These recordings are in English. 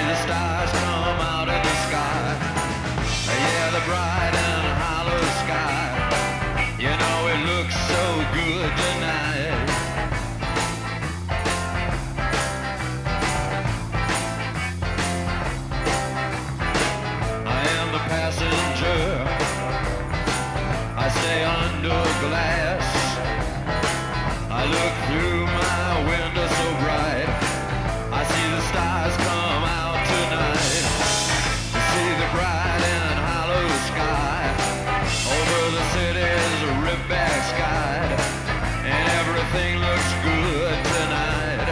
the stars come out of the sky. Yeah, the bright and hollow sky. You know it looks so good tonight. I am the passenger. I stay under glass. I look through my window so bright. I see the stars come out tonight. I see the bright and hollow sky. Over the city's ripped-back sky. And everything looks good tonight.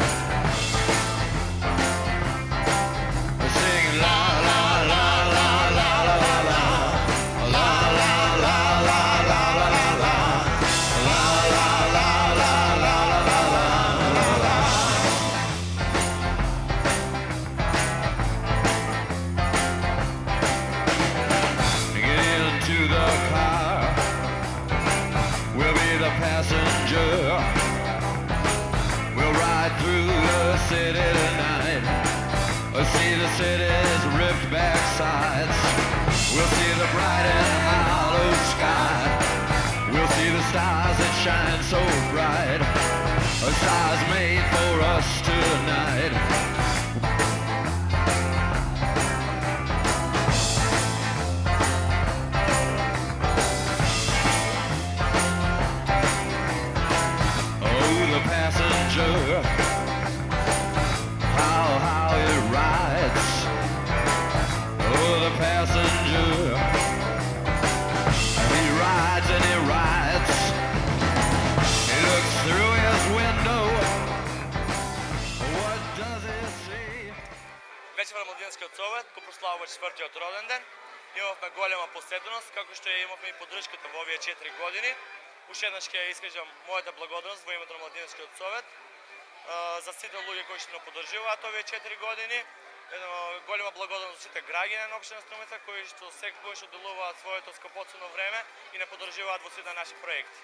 We're singing la la la la la la la la. La la la la la la la la. La la la la la la la la. Get into the car. We'll be the passenger. We'll ride through the city tonight. We'll see the city's ripped back sides. We'll see the bright and hollow sky. We'll see the stars that shine so bright. A stars made for us tonight. Oh, the passenger, how it rides. Oh, the passenger, he rides and he rides. He looks through his window. What does he see? Вечер на Младинскиот совет го прославува 4-тиот роден ден. Имавме голема посетеност, како што ја имавме и поддршката во овие 4 години. Уште еднаш ќе ја искажам мојата благодарност во името на Младинскиот совет за сите луѓе кои што ме поддржуваат овие 4 години. Една голема благодарност за сите граѓани на општина Струмица кои што секогаш одделуваат своето скапоцено време и не поддржуваат во сите наши проекти.